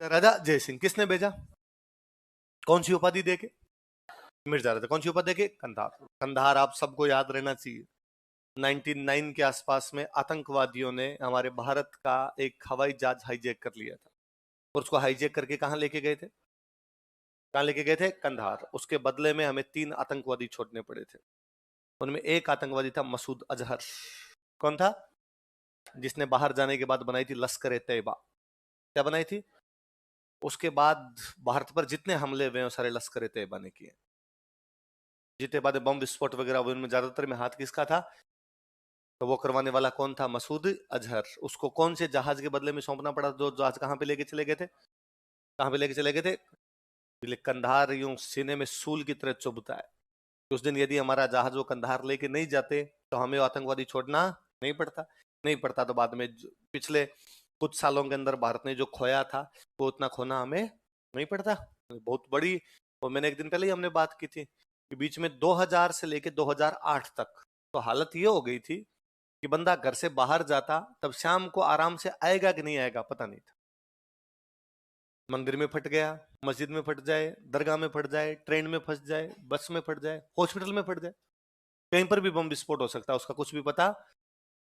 राजा जय सिंह किसने भेजा? कौन सी उपाधि देके? मिर्जा राजा। कौन सी उपाधि देके? कंधार। कंधार आप सबको याद रहना चाहिए, 99 के आसपास में आतंकवादियों ने हमारे भारत का एक हवाई जहाज हाईजैक कर लिया था, और उसको हाईजैक करके कहां लेके गए थे? कहां लेके गए थे? कंधार। उसके बदले में हमें 3 आतंकवादी छोड़ने पड़े थे। उनमें एक आतंकवादी था मसूद अजहर। कौन था? जिसने बाहर जाने के बाद बनाई थी लश्कर ए तैयबा। क्या बनाई थी? उसके बाद भारत पर जितने हमले हुए हैं सारे लश्कर ए तैयबा ने किए। जितने बाद बम विस्फोट वगैरह हुए उनमें ज्यादातर में हाथ किसका था? तो वो करवाने वाला कौन था? मसूद अजहर। उसको कौन से जहाज के बदले में सौंपना पड़ा? जो जहाज कहां पे लेके चले गए थे? कहां पे लेके चले गए थे? कंधार यूं सीने में सूल की तरह चुभता है। उस दिन यदि हमारा जहाज वो कंधार लेके नहीं जाते तो हमें आतंकवादी छोड़ना नहीं पड़ता। नहीं पड़ता तो बाद में पिछले कुछ सालों के अंदर भारत ने जो खोया था वो उतना खोना हमें नहीं पड़ता। बहुत बड़ी, वो मैंने एक दिन पहले ही हमने बात की थी कि बीच में 2000 से लेके 2008 तक तो हालत ये हो गई थी कि बंदा घर से बाहर जाता तब शाम को आराम से आएगा कि नहीं आएगा पता नहीं था। मंदिर में फट गया, मस्जिद में फट जाए, दरगाह में फट जाए, ट्रेन में फंस जाए, बस में फट जाए, हॉस्पिटल में फट जाए, कहीं पर भी बम विस्फोट हो सकता है, उसका कुछ भी पता।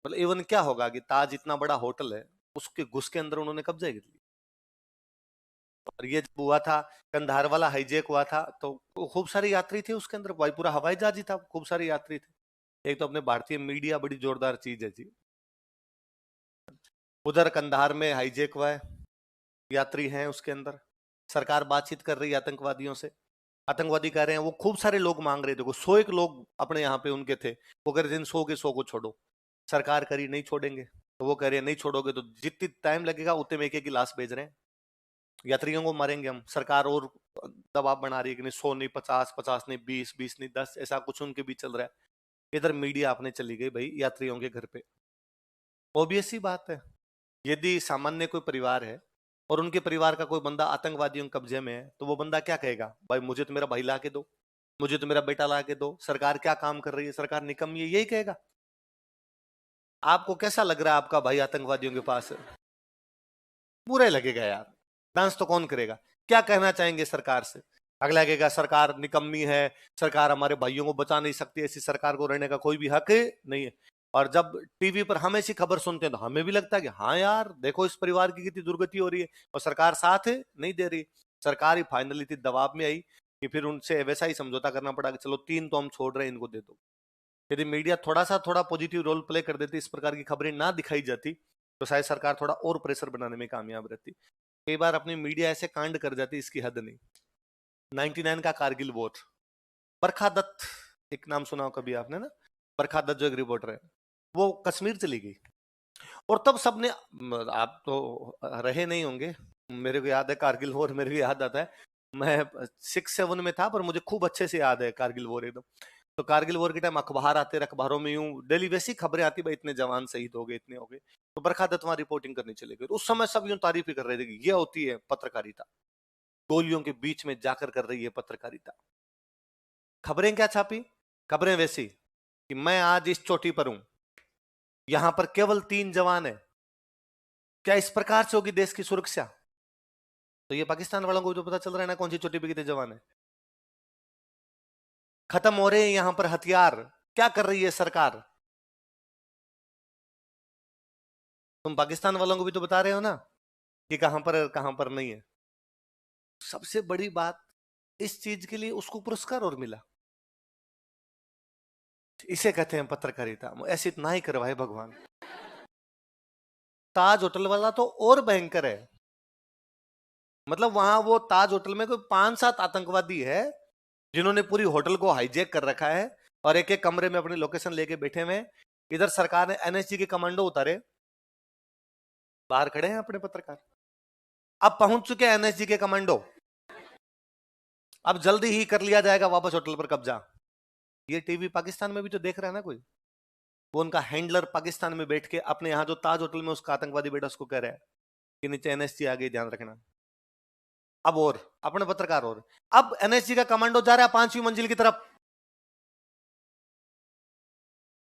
मतलब इवन क्या होगा कि ताज इतना बड़ा होटल है, उसके घुस के अंदर उन्होंने कब्जा कर लिया। और ये जब हुआ था, कंधार वाला हाईजैक हुआ था, तो खूब सारे यात्री थे उसके अंदर, भाई पूरा हवाई जहाज ही था, खूब सारे यात्री थे। एक तो अपने भारतीय मीडिया बड़ी जोरदार चीज है जी। उधर कंधार में हाईजैक हुआ है, यात्री हैं उसके अंदर, सरकार बातचीत कर रही है आतंकवादियों से। आतंकवादी कह रहे हैं, वो खूब सारे लोग मांग रहे थे, देखो 101 लोग अपने यहाँ पे उनके थे, वो कह रहे थे 100 के 100 को छोड़ो। सरकार करी नहीं छोड़ेंगे, तो वो कह रहे हैं नहीं छोड़ोगे तो जितनी टाइम लगेगा उतने में एक एक लाश भेज रहे हैं, यात्रियों को मारेंगे हम। सरकार और दबाव बना रही है कि नहीं 100 नहीं 50, 50 नहीं 20, 20 नहीं 10, ऐसा कुछ उनके बीच चल रहा है। इधर मीडिया अपने चली गई भाई यात्रियों के घर पे। ऑब्वियस सी बात है, यदि सामान्य कोई परिवार है और उनके परिवार का कोई बंदा आतंकवादियों के कब्जे में है तो वो बंदा क्या कहेगा? भाई मुझे तो मेरा भाई ला के दो, मुझे तो मेरा बेटा ला के दो, सरकार क्या काम कर रही है, सरकार निकम्मी है, यही कहेगा। आपको कैसा लग रहा है आपका भाई आतंकवादियों के पास है? बुरा ही लगेगा यार, डांस तो कौन करेगा। क्या कहना चाहेंगे सरकार से? अगला कहेगा सरकार निकम्मी है, सरकार हमारे भाइयों को बचा नहीं सकती, ऐसी सरकार को रहने का कोई भी हक नहीं है। और जब टीवी पर हम ऐसी खबर सुनते हैं तो हमें भी लगता है कि हाँ यार देखो इस परिवार की कितनी दुर्गति हो रही है, और सरकार साथ नहीं दे रही। सरकार ही फाइनली थी दबाव में आई कि फिर उनसे वैसा ही समझौता करना पड़ा कि चलो 3 तो हम छोड़ रहे हैं, इनको दे दो। यदि मीडिया थोड़ा पॉजिटिव रोल प्ले कर देती, इस प्रकार की खबरें ना दिखाई जाती, तो शायद सरकार थोड़ा और प्रेशर बनाने में कामयाब रहती। कई बार अपनी मीडिया ऐसे कांड कर जाती इसकी हद नहीं। 99 का कारगिल वॉर, बरखा दत्त, एक नाम सुना हो कभी आपने ना? बरखा दत्त जो एक रिपोर्टर है, वो कश्मीर चली गई, और तब सबने, आप तो रहे नहीं होंगे, मेरे को याद है कारगिल वॉर, मेरे को याद आता है, मैं 6-7 में था पर मुझे खूब अच्छे से याद है कारगिल वॉर एकदम। तो कारगिल वॉर के टाइम अखबार आते, अखबारों में यूं डेली वैसी खबरें आती, भाई इतने जवान शहीद हो गए, इतने हो गए। तो बरखा दत्त वहां रिपोर्टिंग करने चले गए, उस समय सब यूं तारीफ ही कर रहे थे कि ये होती है पत्रकारिता, गोलियों के बीच में जाकर कर रही है पत्रकारिता। खबरें क्या छापी? खबरें वैसी कि मैं आज इस चोटी पर हूं, यहां पर केवल 3 जवान है, क्या इस प्रकार से होगी देश की सुरक्षा? तो ये पाकिस्तान वालों को जो पता चल रहा है ना कौन सी चोटी पे कितने जवान है। खत्म हो रहे हैं यहां पर हथियार, क्या कर रही है सरकार? तुम पाकिस्तान वालों को भी तो बता रहे हो ना कि कहां पर नहीं है। सबसे बड़ी बात, इस चीज के लिए उसको पुरस्कार और मिला। इसे कहते हैं पत्रकारिता। ऐसी ना ही करवाए भगवान। ताज होटल वाला तो और भयंकर है, मतलब वहां वो ताज होटल में कोई 5-7 आतंकवादी है जिन्होंने पूरी होटल को हाईजैक कर रखा है, और एक एक कमरे में अपनी लोकेशन लेके बैठे हुए। इधर सरकार ने एनएसजी के कमांडो उतारे, बाहर खड़े हैं अपने पत्रकार। अब पहुंच चुके हैं एनएसजी के कमांडो, अब जल्दी ही कर लिया जाएगा वापस होटल पर कब्जा। ये टीवी पाकिस्तान में भी तो देख रहा है ना कोई, वो उनका हैंडलर पाकिस्तान में बैठ के अपने यहां जो ताज होटल में उसका आतंकवादी बेटा उसको कह रहा है कि नीचे एनएसजी आ गई, ध्यान रखना। अब और अपने पत्रकार, और अब एनएसजी का कमांडो जा रहा है 5वीं मंजिल की तरफ,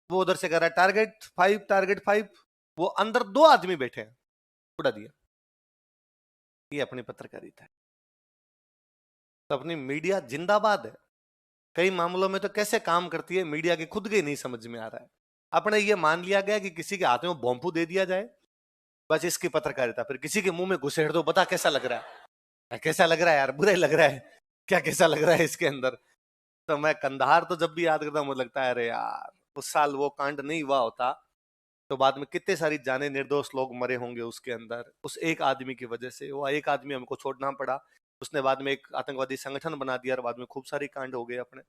वो उधर से कह रहा है टारगेट 5, टारगेट 5। वो अंदर 2 आदमी बैठे हैं, उड़ा दिया। ये अपनी पत्रकारिता है। तो अपनी मीडिया जिंदाबाद है। कई मामलों में तो कैसे काम करती है मीडिया के खुद के नहीं समझ में आ रहा है। अपने ये मान लिया गया कि किसी के हाथ में बॉम्बू दे दिया जाए, बस इसकी पत्रकारिता। फिर किसी के मुंह में घुसेड़ दो, बता कैसा लग रहा है, कैसा लग रहा है यार, बुरा ही लग रहा है क्या, कैसा लग रहा है इसके अंदर। तो मैं कंधार तो जब भी याद करता हूँ मुझे लगता है अरे यार उस साल वो कांड नहीं हुआ होता तो बाद में कितने सारी जाने निर्दोष लोग मरे होंगे उसके अंदर, उस एक आदमी की वजह से। वो एक आदमी हमको छोड़ना पड़ा, उसने बाद में एक आतंकवादी संगठन बना दिया और बाद में खूब सारी कांड हो गए अपने।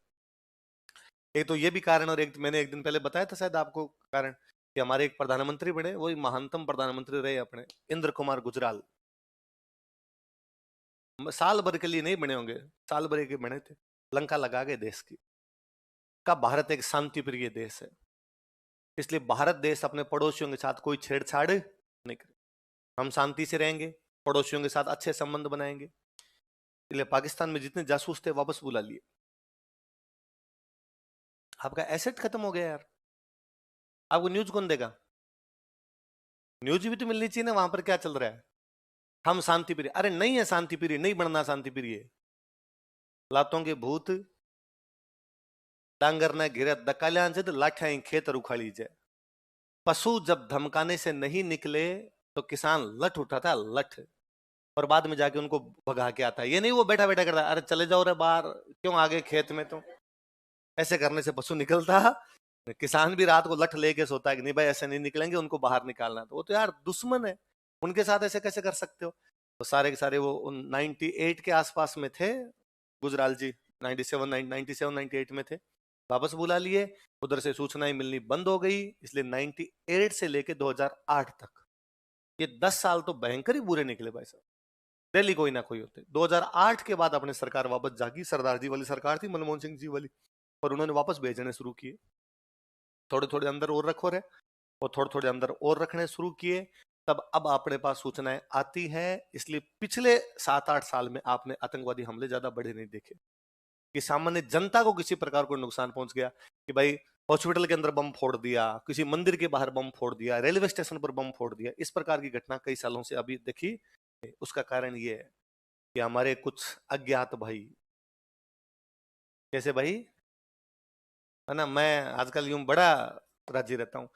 एक तो ये भी कारण, और एक मैंने एक दिन पहले बताया था शायद आपको कारण, कि हमारे एक प्रधानमंत्री बने, वही महानतम प्रधानमंत्री रहे अपने, इंद्र कुमार गुजराल। साल भर के लिए नहीं बने होंगे, साल भर के बने थे, लंका लगा गए देश की। का भारत एक शांति प्रिय देश है, इसलिए भारत देश अपने पड़ोसियों के साथ कोई छेड़छाड़ नहीं करे। हम शांति से रहेंगे, पड़ोसियों के साथ अच्छे संबंध बनाएंगे। इसलिए पाकिस्तान में जितने जासूस थे वापस बुला लिए। आपका एसेट खत्म हो गया यार, आपको न्यूज कौन देगा? न्यूज भी तो मिलनी चाहिए ना वहां पर क्या चल रहा है। हम शांति प्रिय, अरे नहीं है शांति प्रिय, नहीं बनना शांति प्रिय। लातों के भूत डांगर ने घिरे दकालियां जद लाठा खेतर उखाड़ी जाए। पशु जब धमकाने से नहीं निकले तो किसान लठ उठाता, लठ, और बाद में जाके उनको भगा के आता है। ये नहीं वो बैठा बैठा करता अरे चले जाओ रे बाहर, क्यों आगे खेत में, तो ऐसे करने से पशु निकलता। किसान भी रात को लठ लेके सोता है कि नहीं भाई ऐसे नहीं निकलेंगे, उनको बाहर निकालना। तो वो तो यार दुश्मन है, उनके साथ ऐसे कैसे कर सकते हो। तो सारे के सारे वो 98 के आसपास में थे गुजराल जी, 97 98 में थे, वापस बुला लिए। उधर से सूचनाएं मिलनी बंद हो गई, इसलिए 98 से लेके 2008 तक ये 10 साल तो भयंकर ही बुरे निकले भाई साहब। दिल्ली कोई ना कोई होते। 2008 के बाद अपने सरकार वापस जागी, सरदार जी वाली सरकार थी, मनमोहन सिंह जी वाली, और उन्होंने वापस भेजने शुरू किए। थोड़े थोड़े अंदर और रखो रहे, और थोड़े थोड़े अंदर और रखने शुरू किए। तब अब अपने पास सूचनाएं आती है। इसलिए पिछले 7-8 साल में आपने आतंकवादी हमले ज्यादा बड़े नहीं देखे कि सामान्य जनता को किसी प्रकार को नुकसान पहुंच गया, कि भाई हॉस्पिटल के अंदर बम फोड़ दिया, किसी मंदिर के बाहर बम फोड़ दिया, रेलवे स्टेशन पर बम फोड़ दिया। इस प्रकार की घटना कई सालों से अभी देखी। उसका कारण ये है कि हमारे कुछ अज्ञात भाई, कैसे भाई, है ना, मैं आजकल यूं बड़ा राजी रहता हूं।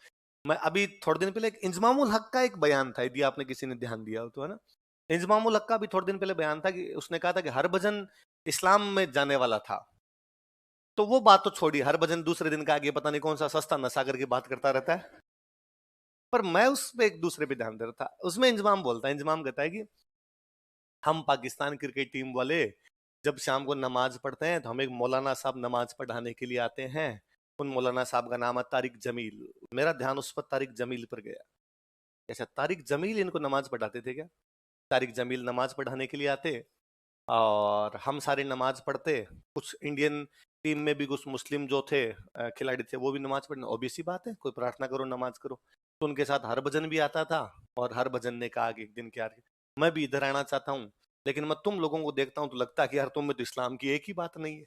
मैं अभी थोड़े दिन पहले एक इंजमामुल हक का एक बयान था, यदि आपने किसी ने ध्यान दिया हो तो, है ना। इंजमामुल हक का भी थोड़े दिन पहले बयान था कि उसने कहा था कि हरभजन इस्लाम में जाने वाला था। तो वो बात तो छोड़ी, हरभजन दूसरे दिन का आगे पता नहीं कौन सा सस्ता नशा करके बात करता रहता है। पर मैं उस पे एक दूसरे पे ध्यान दे रहा था। उसमें इंजमाम बोलता है, इंजमाम कहता है कि हम पाकिस्तान क्रिकेट टीम वाले जब शाम को नमाज पढ़ते हैं तो हम एक मौलाना साहब नमाज पढ़ाने के लिए आते हैं। उन मौलाना साहब का नाम है तारिक जमील। मेरा ध्यान उस पर तारिक जमील पर गया। ऐसा तारिक जमील इनको नमाज पढ़ाते थे क्या? तारिक जमील नमाज पढ़ाने के लिए आते और हम सारे नमाज पढ़ते। कुछ इंडियन टीम में भी कुछ मुस्लिम जो थे खिलाड़ी थे, वो भी नमाज पढ़ने, ऑब्वियसली बात है, कोई प्रार्थना करो नमाज करो। तो उनके साथ हरभजन भी आता था। और हरभजन ने कहा कि एक दिन क्या, मैं भी इधर आना चाहता हूँ, लेकिन मैं तुम लोगों को देखता हूँ तो लगता है कि यार तुम में तो इस्लाम की एक ही बात नहीं है,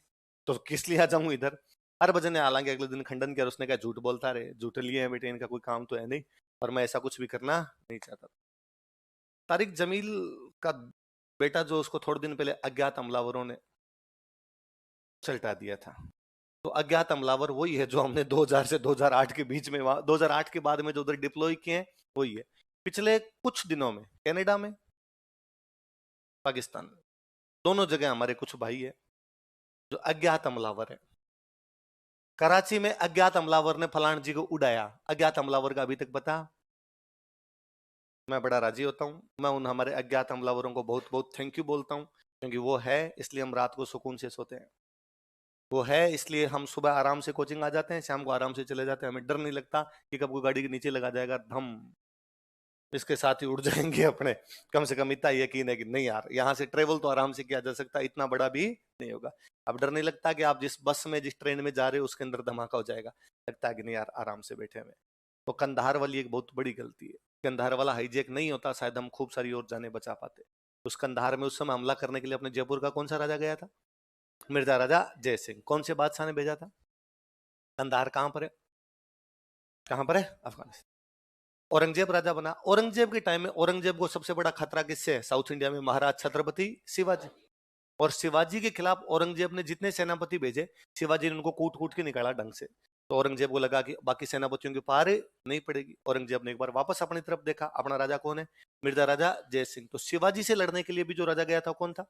तो किस लिए आ जाऊं इधर। हरभजन ने हालांकि अगले दिन खंडन किया, उसने कहा झूठ बोलता रहे, झूठे लिए हैं बेटे, इनका कोई काम तो है नहीं, और मैं ऐसा कुछ भी करना नहीं चाहता। तारिक जमील का बेटा जो, उसको थोड़े दिन पहले अज्ञात हमलावरों ने चलटा दिया था। तो अज्ञात हमलावर वही है जो हमने 2000 से 2008 के बीच में, 2008 के बाद में जो उधर डिप्लॉय किए हैं वही है। पिछले कुछ दिनों में कनाडा में, पाकिस्तान में, दोनों जगह हमारे कुछ भाई है जो अज्ञात हमलावर है। कराची में अज्ञात हमलावर ने फलान जी को उड़ाया, अज्ञात हमलावर का अभी तक पता। मैं बड़ा राजी होता हूं, मैं उन हमारे अज्ञात हमलावरों को बहुत बहुत थैंक यू बोलता हूं, क्योंकि वो है इसलिए हम रात को सुकून से सोते हैं। वो है इसलिए हम सुबह आराम से कोचिंग आ जाते हैं, शाम को आराम से चले जाते हैं। हमें डर नहीं लगता कि कब कोई गाड़ी के नीचे लगा जाएगा, धम इसके साथ ही उड़ जाएंगे अपने। कम से कम इतना यकीन है कि नहीं यार, यहाँ से ट्रेवल तो आराम से किया जा सकता है, इतना बड़ा भी नहीं होगा। अब डर नहीं लगता कि आप जिस बस में, जिस ट्रेन में जा रहे हो उसके अंदर धमाका हो जाएगा, लगता है कि नहीं यार आराम से बैठे हुए। तो कंधार वाली एक बहुत बड़ी गलती है। कंधार वाला हाईजैक नहीं होता शायद हम खूब सारी और जाने बचा पाते। उस कंधार में उस समय हमला करने के लिए अपने जयपुर का कौन सा राजा गया था? मिर्जा राजा जय सिंह। कौन से बादशाह ने भेजा था? कंधार कहां पर है? कहां पर है? अफगानिस्तान। औरंगजेब राजा बना। औरंगजेब के टाइम में औरंगजेब को सबसे बड़ा खतरा किससे है साउथ इंडिया में? महाराज छत्रपति शिवाजी। और शिवाजी के खिलाफ औरंगजेब ने जितने सेनापति भेजे, शिवाजी ने उनको कूट कूट के निकाला ढंग से। तो औरंगजेब को लगा कि बाकी सेनापतियों की पार नहीं पड़ेगी। औरंगजेब ने एक बार वापस अपनी तरफ देखा। अपना राजा कौन है? मिर्जा राजा जय सिंह। तो शिवाजी से लड़ने के लिए भी जो राजा गया था कौन था?